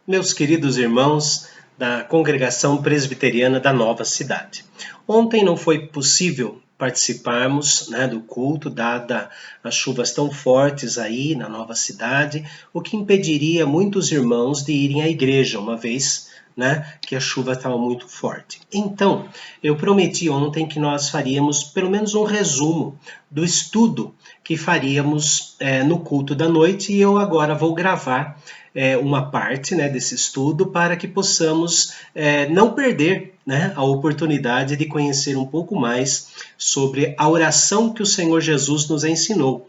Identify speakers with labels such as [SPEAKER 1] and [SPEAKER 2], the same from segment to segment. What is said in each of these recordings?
[SPEAKER 1] meus queridos irmãos da Congregação Presbiteriana da Nova Cidade. Ontem não foi possível participarmos, do culto, dada as chuvas tão fortes aí na Nova Cidade, o que impediria muitos irmãos de irem à igreja, uma vez que a chuva estava muito forte. Então, eu prometi ontem que nós faríamos pelo menos um resumo do estudo que faríamos no culto da noite, e eu agora vou gravar uma parte desse estudo para que possamos não perder a oportunidade de conhecer um pouco mais sobre a oração que o Senhor Jesus nos ensinou,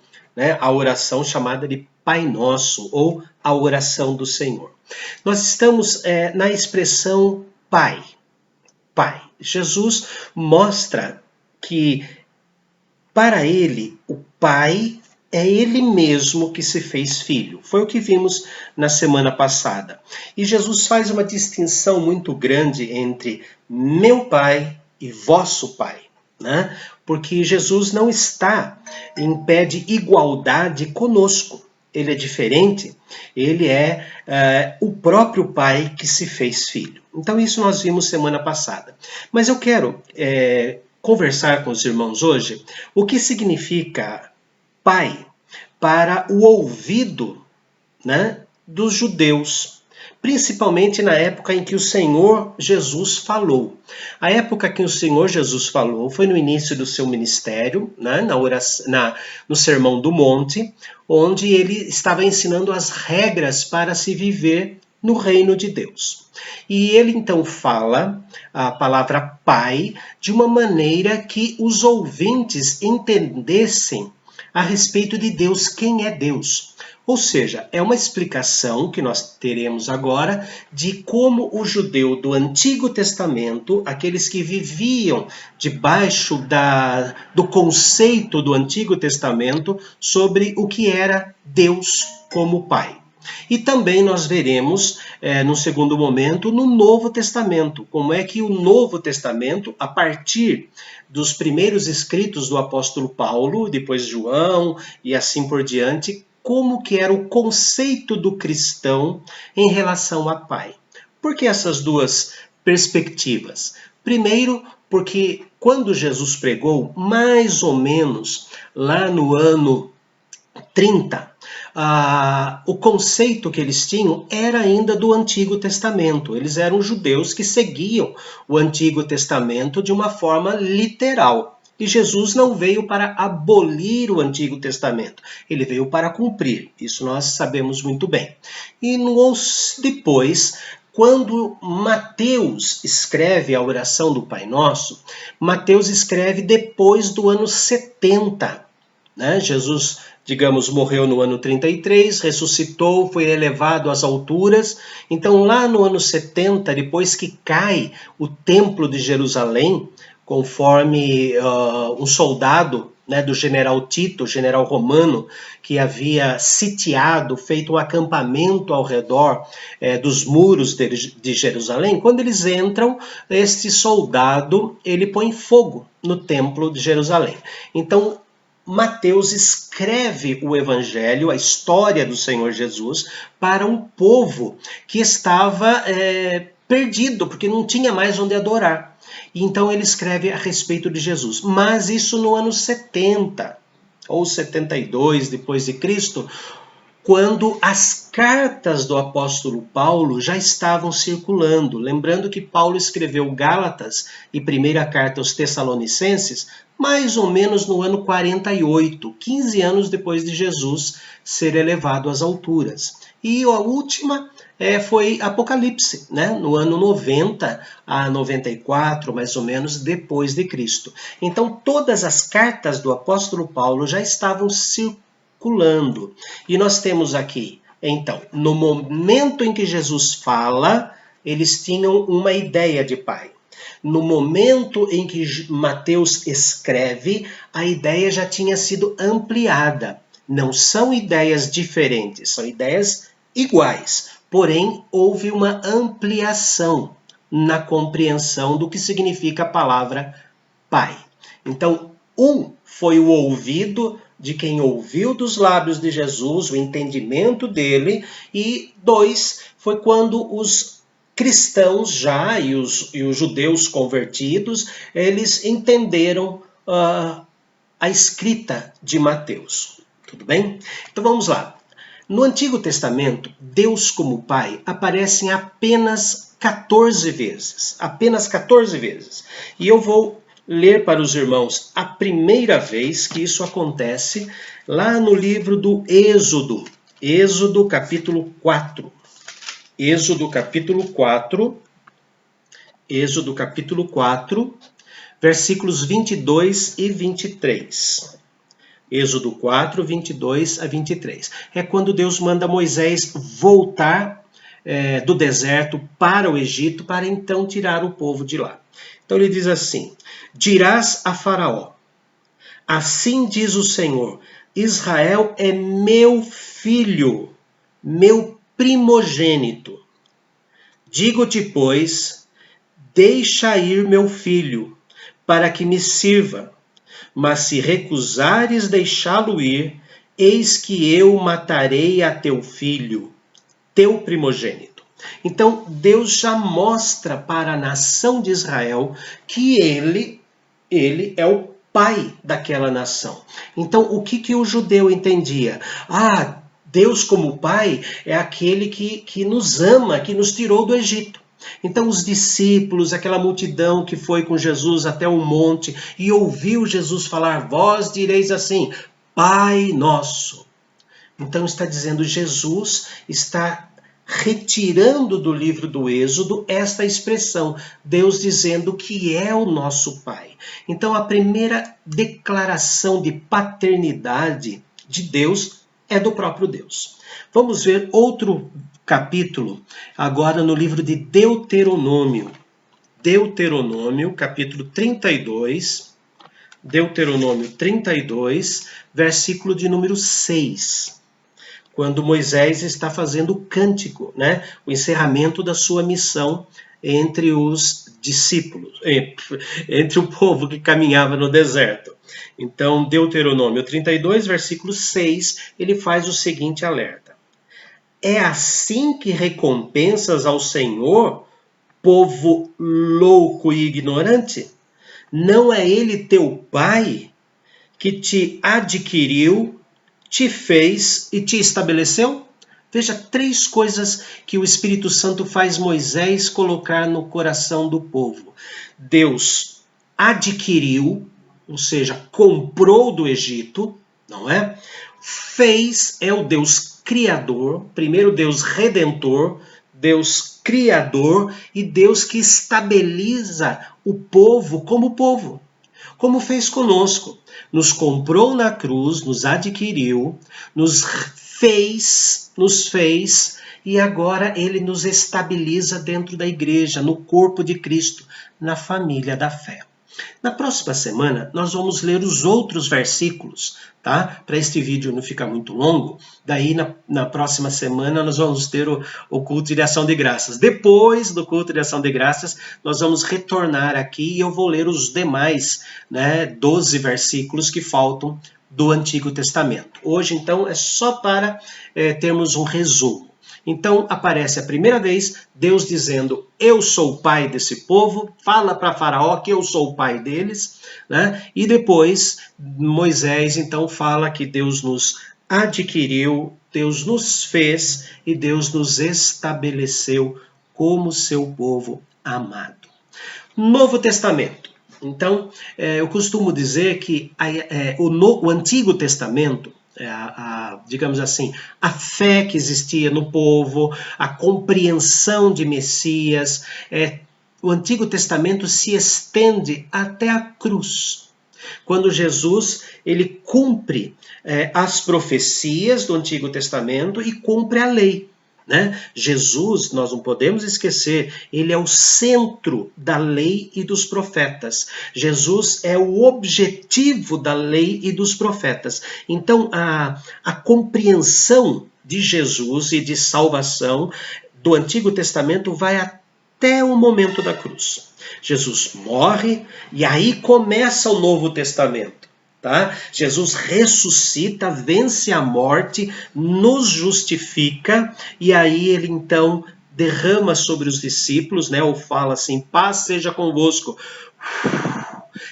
[SPEAKER 1] a oração chamada de Pai Nosso, ou a oração do Senhor. Nós estamos na expressão Pai. Pai. Jesus mostra que para ele o Pai é ele mesmo que se fez filho. Foi o que vimos na semana passada. E Jesus faz uma distinção muito grande entre meu Pai e vosso Pai, Porque Jesus não está em pé de igualdade conosco. Ele é diferente, ele é o próprio Pai que se fez filho. Então isso nós vimos semana passada. Mas eu quero conversar com os irmãos hoje o que significa Pai para o ouvido dos judeus, principalmente na época em que o Senhor Jesus falou. A época que o Senhor Jesus falou foi no início do seu ministério, no Sermão do Monte, onde ele estava ensinando as regras para se viver no reino de Deus. E ele então fala a palavra Pai de uma maneira que os ouvintes entendessem a respeito de Deus, quem é Deus. Ou seja, é uma explicação que nós teremos agora de como o judeu do Antigo Testamento, aqueles que viviam debaixo do conceito do Antigo Testamento sobre o que era Deus como Pai. E também nós veremos, no segundo momento, no Novo Testamento, como é que o Novo Testamento, a partir dos primeiros escritos do apóstolo Paulo, depois João e assim por diante, como que era o conceito do cristão em relação a Pai. Por que essas duas perspectivas? Primeiro, porque quando Jesus pregou, mais ou menos lá no ano 30, o conceito que eles tinham era ainda do Antigo Testamento. Eles eram judeus que seguiam o Antigo Testamento de uma forma literal. E Jesus não veio para abolir o Antigo Testamento, ele veio para cumprir. Isso nós sabemos muito bem. E depois, quando Mateus escreve a oração do Pai Nosso, Mateus escreve depois do ano 70. Jesus, digamos, morreu no ano 33, ressuscitou, foi elevado às alturas. Então, lá no ano 70, depois que cai o Templo de Jerusalém, conforme um soldado do general Tito, general romano, que havia sitiado, feito um acampamento ao redor dos muros de Jerusalém, quando eles entram, este soldado ele põe fogo no Templo de Jerusalém. Então, Mateus escreve o Evangelho, a história do Senhor Jesus, para um povo que estava perdido, porque não tinha mais onde adorar. Então ele escreve a respeito de Jesus. Mas isso no ano 70, ou 72 depois de Cristo, quando as cartas do apóstolo Paulo já estavam circulando. Lembrando que Paulo escreveu Gálatas e primeira carta aos Tessalonicenses mais ou menos no ano 48, 15 anos depois de Jesus ser elevado às alturas. E a última foi Apocalipse, no ano 90 a 94, mais ou menos, depois de Cristo. Então, todas as cartas do apóstolo Paulo já estavam circulando. E nós temos aqui, então, no momento em que Jesus fala, eles tinham uma ideia de Pai. No momento em que Mateus escreve, a ideia já tinha sido ampliada. Não são ideias diferentes, são ideias iguais. Porém, houve uma ampliação na compreensão do que significa a palavra Pai. Então, foi o ouvido de quem ouviu dos lábios de Jesus, o entendimento dele, e 2, foi quando os cristãos já e os judeus convertidos, eles entenderam a escrita de Mateus. Tudo bem? Então vamos lá. No Antigo Testamento, Deus como Pai aparece em apenas 14 vezes. Apenas 14 vezes. E eu vou ler para os irmãos a primeira vez que isso acontece lá no livro do Êxodo. Êxodo capítulo 4. Êxodo capítulo 4. Êxodo capítulo 4, versículos 22 e 23. Êxodo 4, 22 a 23. É quando Deus manda Moisés voltar do deserto para o Egito, para então tirar o povo de lá. Então ele diz assim: dirás a Faraó, assim diz o Senhor, Israel é meu filho, meu primogênito. Digo-te, pois, deixa ir meu filho, para que me sirva. Mas se recusares deixá-lo ir, eis que eu matarei a teu filho, teu primogênito. Então, Deus já mostra para a nação de Israel que ele é o pai daquela nação. Então, o que o judeu entendia? Deus como pai é aquele que nos ama, que nos tirou do Egito. Então os discípulos, aquela multidão que foi com Jesus até o monte e ouviu Jesus falar, vós direis assim, Pai Nosso. Então está dizendo, Jesus está retirando do livro do Êxodo esta expressão, Deus dizendo que é o nosso Pai. Então a primeira declaração de paternidade de Deus é do próprio Deus. Vamos ver outro capítulo, agora no livro de Deuteronômio. Deuteronômio, capítulo 32. Deuteronômio 32, versículo de número 6. Quando Moisés está fazendo o cântico, né? O encerramento da sua missão entre os discípulos, entre o povo que caminhava no deserto. Então, Deuteronômio 32, versículo 6, ele faz o seguinte alerta. É assim que recompensas ao Senhor, povo louco e ignorante? Não é ele teu pai que te adquiriu, te fez e te estabeleceu? Veja 3 coisas que o Espírito Santo faz Moisés colocar no coração do povo. Deus adquiriu, ou seja, comprou do Egito, não é? Fez é o Deus criador, primeiro Deus redentor, Deus criador e Deus que estabiliza o povo como povo. Como fez conosco, nos comprou na cruz, nos adquiriu, nos fez e agora ele nos estabiliza dentro da igreja, no corpo de Cristo, na família da fé. Na próxima semana, nós vamos ler os outros versículos, tá? Para este vídeo não ficar muito longo. Daí, na próxima semana, nós vamos ter o culto de ação de graças. Depois do culto de ação de graças, nós vamos retornar aqui e eu vou ler os demais, 12 versículos que faltam do Antigo Testamento. Hoje, então, é só para termos um resumo. Então aparece a primeira vez Deus dizendo, eu sou o pai desse povo, fala para Faraó que eu sou o pai deles, né? E depois Moisés então fala que Deus nos adquiriu, Deus nos fez e Deus nos estabeleceu como seu povo amado. Novo Testamento. Então, eu costumo dizer que o Antigo Testamento, digamos assim, a fé que existia no povo, a compreensão de Messias, o Antigo Testamento se estende até a cruz. Quando Jesus ele cumpre as profecias do Antigo Testamento e cumpre a lei. Né? Jesus, nós não podemos esquecer, ele é o centro da lei e dos profetas. Jesus é o objetivo da lei e dos profetas. Então, a compreensão de Jesus e de salvação do Antigo Testamento vai até o momento da cruz. Jesus morre e aí começa o Novo Testamento. Tá? Jesus ressuscita, vence a morte, nos justifica, e aí ele então derrama sobre os discípulos, né, ou fala assim, paz seja convosco,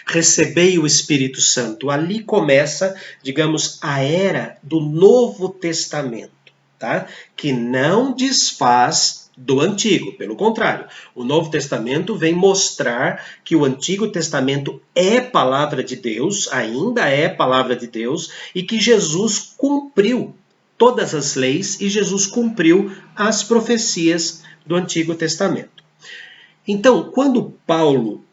[SPEAKER 1] recebei o Espírito Santo. Ali começa, digamos, a era do Novo Testamento, tá? Que não desfaz do Antigo, pelo contrário, o Novo Testamento vem mostrar que o Antigo Testamento é palavra de Deus, ainda é palavra de Deus, e que Jesus cumpriu todas as leis e Jesus cumpriu as profecias do Antigo Testamento. Então, quando Paulo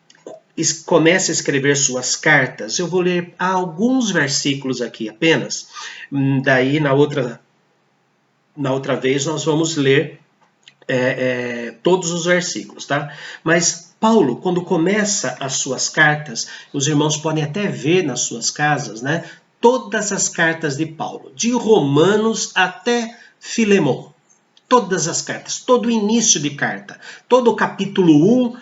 [SPEAKER 1] começa a escrever suas cartas, eu vou ler alguns versículos aqui apenas, daí na outra vez nós vamos ler todos os versículos, tá? Mas Paulo, quando começa as suas cartas, os irmãos podem até ver nas suas casas, né? Todas as cartas de Paulo, de Romanos até Filemon. Todas as cartas, todo o início de carta, todo o capítulo 1,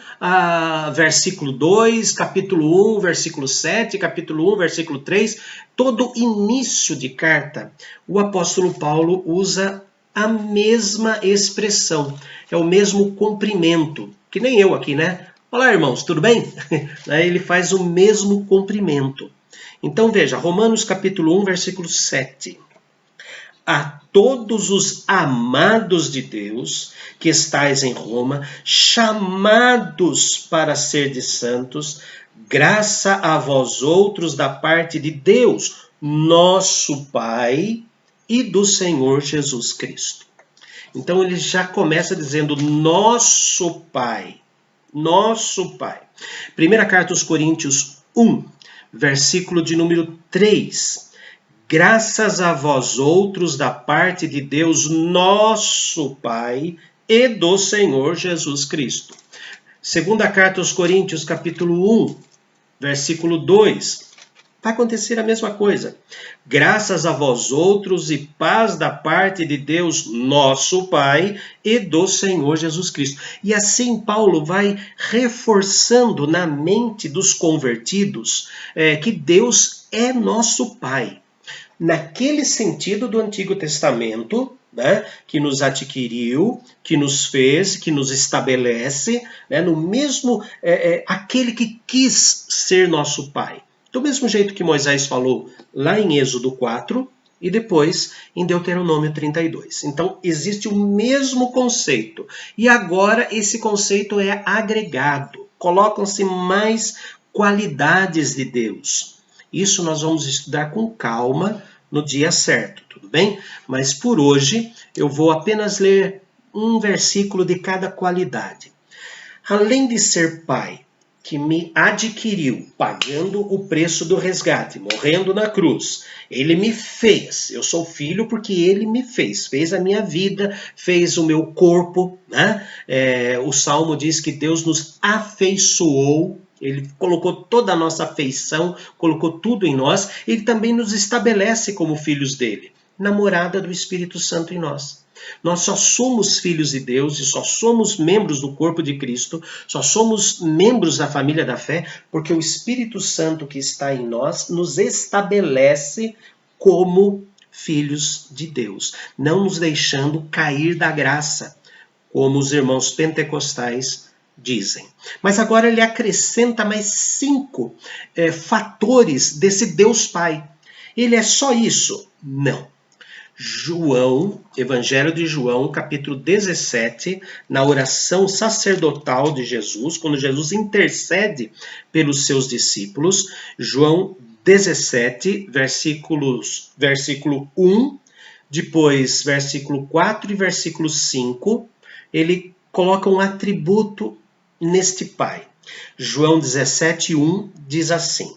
[SPEAKER 1] versículo 2, capítulo 1, versículo 7, capítulo 1, versículo 3, todo início de carta, o apóstolo Paulo usa a mesma expressão, é o mesmo comprimento, que nem eu aqui, né? Olá, irmãos, tudo bem? Ele faz o mesmo comprimento. Então veja, Romanos capítulo 1, versículo 7. A todos os amados de Deus, que estais em Roma, chamados para serdes santos, graça a vós outros da parte de Deus, nosso Pai, e do Senhor Jesus Cristo. Então ele já começa dizendo nosso Pai, nosso Pai. Primeira carta aos Coríntios 1, versículo de número 3. Graças a vós outros da parte de Deus, nosso Pai, e do Senhor Jesus Cristo. Segunda carta aos Coríntios, capítulo 1, versículo 2. Vai acontecer a mesma coisa. Graças a vós outros e paz da parte de Deus, nosso Pai, e do Senhor Jesus Cristo. E assim Paulo vai reforçando na mente dos convertidos que Deus é nosso Pai. Naquele sentido do Antigo Testamento, né, que nos adquiriu, que nos fez, que nos estabelece, né, no mesmo, aquele que quis ser nosso Pai. Do mesmo jeito que Moisés falou lá em Êxodo 4 e depois em Deuteronômio 32. Então, existe o mesmo conceito. E agora esse conceito é agregado. Colocam-se mais qualidades de Deus. Isso nós vamos estudar com calma no dia certo, tudo bem? Mas por hoje eu vou apenas ler um versículo de cada qualidade. Além de ser Pai, que me adquiriu, pagando o preço do resgate, morrendo na cruz. Ele me fez, eu sou filho porque ele me fez a minha vida, fez o meu corpo, né? O Salmo diz que Deus nos afeiçoou, ele colocou toda a nossa afeição, colocou tudo em nós, ele também nos estabelece como filhos dele, namorada do Espírito Santo em nós. Nós só somos filhos de Deus e só somos membros do corpo de Cristo, só somos membros da família da fé, porque o Espírito Santo que está em nós nos estabelece como filhos de Deus, não nos deixando cair da graça, como os irmãos pentecostais dizem. Mas agora ele acrescenta mais 5 fatores desse Deus Pai. Ele é só isso? Não. João, Evangelho de João, capítulo 17, na oração sacerdotal de Jesus, quando Jesus intercede pelos seus discípulos, João 17, versículo 1, depois versículo 4 e versículo 5, ele coloca um atributo neste Pai. João 17, 1 diz assim: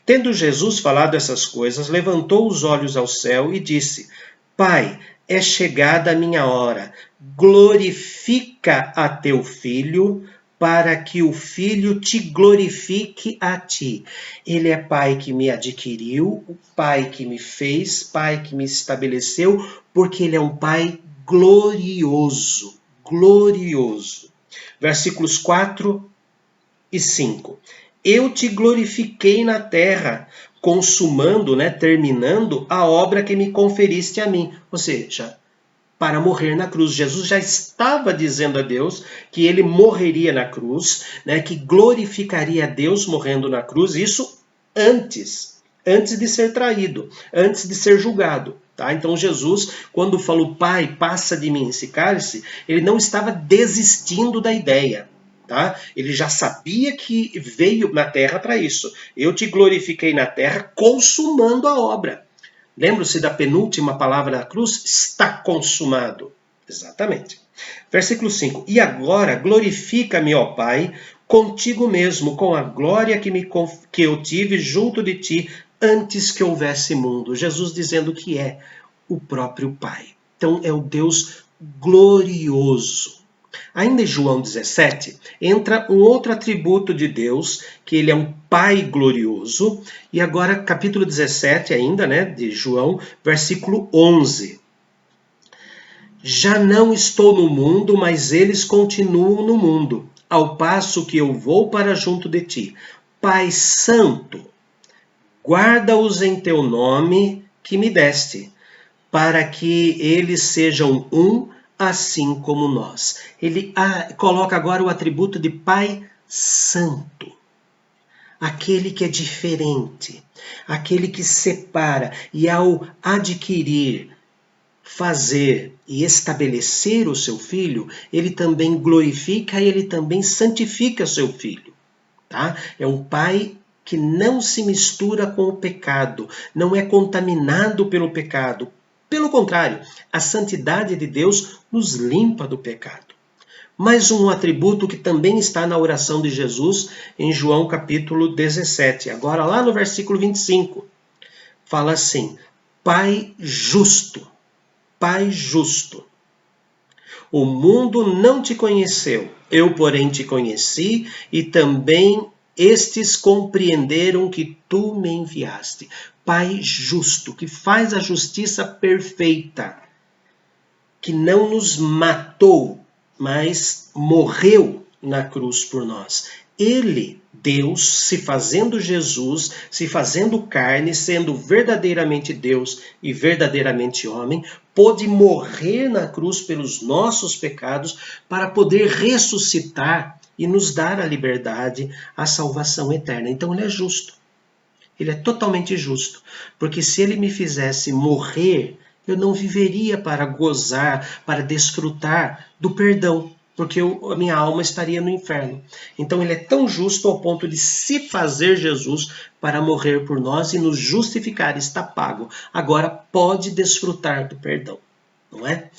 [SPEAKER 1] Tendo Jesus falado essas coisas, levantou os olhos ao céu e disse: Pai, é chegada a minha hora, glorifica a teu Filho, para que o Filho te glorifique a ti. Ele é Pai que me adquiriu, o Pai que me fez, Pai que me estabeleceu, porque Ele é um Pai glorioso, glorioso. Versículos 4 e 5. Eu te glorifiquei na terra, consumando, né, terminando a obra que me conferiste a mim. Ou seja, para morrer na cruz. Jesus já estava dizendo a Deus que ele morreria na cruz, né, que glorificaria a Deus morrendo na cruz, isso antes de ser traído, antes de ser julgado. Tá? Então Jesus, quando falou, Pai, passa de mim esse cálice, ele não estava desistindo da ideia. Tá? Ele já sabia que veio na terra para isso. Eu te glorifiquei na terra consumando a obra. Lembra-se da penúltima palavra da cruz? Está consumado. Exatamente. Versículo 5. E agora glorifica-me, ó Pai, contigo mesmo, com a glória que eu tive junto de ti antes que houvesse mundo. Jesus dizendo que é o próprio Pai. Então é o Deus glorioso. Ainda em João 17, entra um outro atributo de Deus, que ele é um Pai glorioso. E agora, capítulo 17 ainda, né, de João, versículo 11. Já não estou no mundo, mas eles continuam no mundo, ao passo que eu vou para junto de ti. Pai Santo, guarda-os em teu nome que me deste, para que eles sejam um, assim como nós. Ele coloca agora o atributo de Pai Santo. Aquele que é diferente, aquele que separa e ao adquirir, fazer e estabelecer o seu filho, ele também glorifica e ele também santifica seu filho. Tá? É um pai que não se mistura com o pecado, não é contaminado pelo pecado. Pelo contrário, a santidade de Deus nos limpa do pecado. Mais um atributo que também está na oração de Jesus em João capítulo 17. Agora lá no versículo 25, fala assim, Pai justo, Pai justo. O mundo não te conheceu, eu porém te conheci e também estes compreenderam que tu me enviaste. Pai justo, que faz a justiça perfeita, que não nos matou, mas morreu na cruz por nós. Ele, Deus, se fazendo Jesus, se fazendo carne, sendo verdadeiramente Deus e verdadeiramente homem, pôde morrer na cruz pelos nossos pecados para poder ressuscitar e nos dar a liberdade, a salvação eterna. Então ele é justo. Ele é totalmente justo. Porque se ele me fizesse morrer, eu não viveria para gozar, para desfrutar do perdão, porque a minha alma estaria no inferno. Então ele é tão justo ao ponto de se fazer Jesus para morrer por nós e nos justificar, está pago. Agora pode desfrutar do perdão, não é?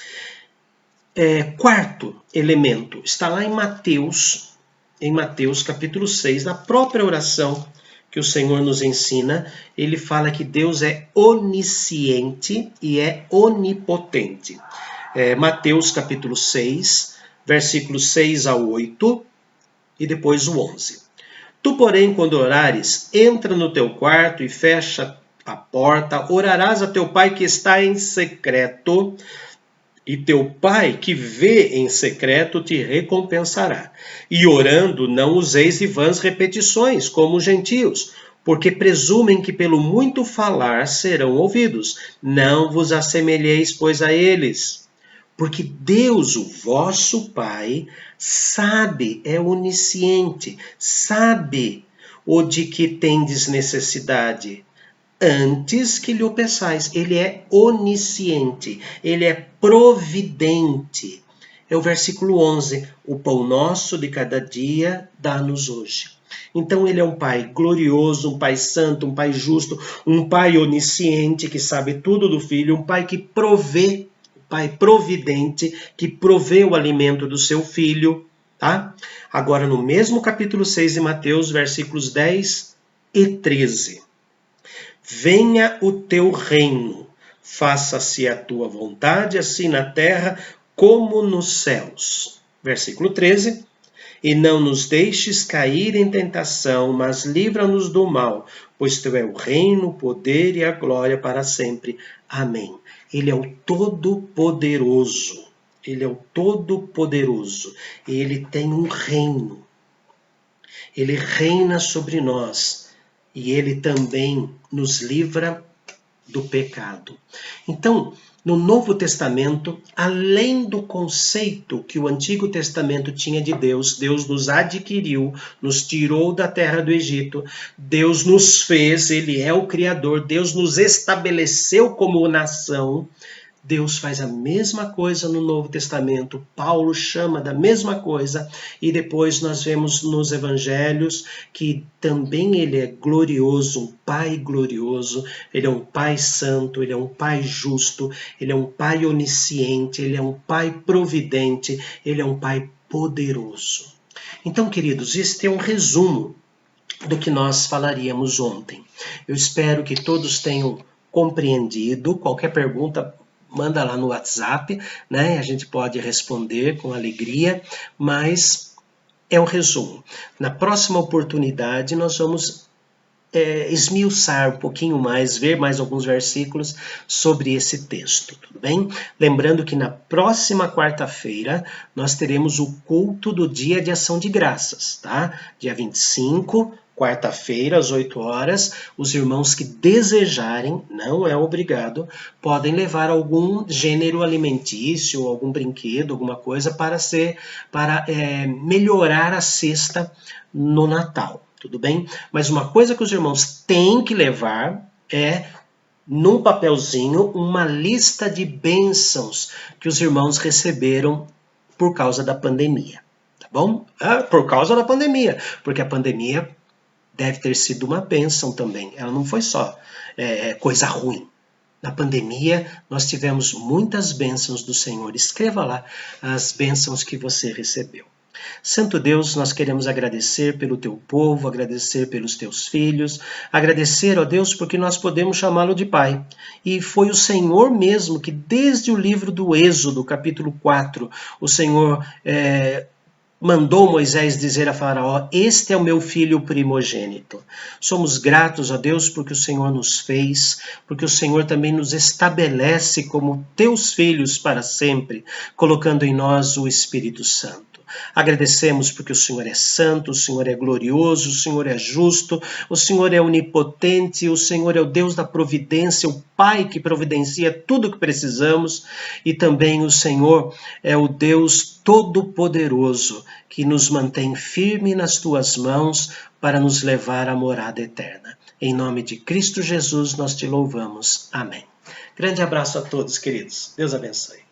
[SPEAKER 1] Quarto elemento, está lá em Mateus capítulo 6, na própria oração que o Senhor nos ensina, ele fala que Deus é onisciente e é onipotente. Mateus capítulo 6, versículos 6 a 8 e depois o 11. Tu, porém, quando orares, entra no teu quarto e fecha a porta, orarás a teu pai que está em secreto, e teu pai que vê em secreto te recompensará. E orando, não useis de vãs repetições, como os gentios, porque presumem que pelo muito falar serão ouvidos. Não vos assemelheis, pois, a eles. Porque Deus, o vosso Pai, sabe, é onisciente, sabe o de que tendes necessidade, antes que lhe o peçais. Ele é onisciente, ele é providente. É o versículo 11, o pão nosso de cada dia dá-nos hoje. Então ele é um Pai glorioso, um Pai santo, um Pai justo, um Pai onisciente que sabe tudo do Filho, um Pai que provê, um Pai providente que provê o alimento do seu Filho. Tá? Agora no mesmo capítulo 6 de Mateus, versículos 10 e 13. Venha o teu reino, faça-se a tua vontade, assim na terra como nos céus. Versículo 13. E não nos deixes cair em tentação, mas livra-nos do mal, pois teu é o reino, o poder e a glória para sempre. Amém. Ele é o Todo-Poderoso. Ele é o Todo-Poderoso. Ele tem um reino. Ele reina sobre nós. e ele também nos livra do pecado. Então, no Novo Testamento, além do conceito que o Antigo Testamento tinha de Deus, Deus nos adquiriu, nos tirou da terra do Egito, Deus nos fez, Ele é o Criador, Deus nos estabeleceu como nação. Deus faz a mesma coisa no Novo Testamento, Paulo chama da mesma coisa, e depois nós vemos nos evangelhos que também ele é glorioso, um pai glorioso, ele é um pai santo, ele é um pai justo, ele é um pai onisciente, ele é um pai providente, ele é um pai poderoso. Então, queridos, este é um resumo do que nós falaríamos ontem. Eu espero que todos tenham compreendido. Qualquer pergunta, manda lá no WhatsApp, né? A gente pode responder com alegria, mas é o resumo. Na próxima oportunidade, nós vamos esmiuçar um pouquinho mais, ver mais alguns versículos sobre esse texto, tudo bem? Lembrando que na próxima quarta-feira nós teremos o culto do Dia de Ação de Graças, tá? Dia 25, quarta-feira, às 8 horas, os irmãos que desejarem, não é obrigado, podem levar algum gênero alimentício, algum brinquedo, alguma coisa para melhorar a cesta no Natal, tudo bem? Mas uma coisa que os irmãos têm que levar é, num papelzinho, uma lista de bênçãos que os irmãos receberam por causa da pandemia, tá bom? Por causa da pandemia, porque a pandemia deve ter sido uma bênção também. Ela não foi só coisa ruim. Na pandemia, nós tivemos muitas bênçãos do Senhor. Escreva lá as bênçãos que você recebeu. Santo Deus, nós queremos agradecer pelo teu povo, agradecer pelos teus filhos, agradecer, ó Deus, porque nós podemos chamá-lo de Pai. E foi o Senhor mesmo que, desde o livro do Êxodo, capítulo 4, o Senhor mandou Moisés dizer a Faraó: este é o meu filho primogênito. Somos gratos a Deus porque o Senhor nos fez, porque o Senhor também nos estabelece como teus filhos para sempre, colocando em nós o Espírito Santo. Agradecemos porque o Senhor é santo, o Senhor é glorioso, o Senhor é justo, o Senhor é onipotente, o Senhor é o Deus da providência, o Pai que providencia tudo o que precisamos, e também o Senhor é o Deus todo-poderoso que nos mantém firme nas tuas mãos para nos levar à morada eterna. Em nome de Cristo Jesus nós te louvamos. Amém. Grande abraço a todos, queridos. Deus abençoe.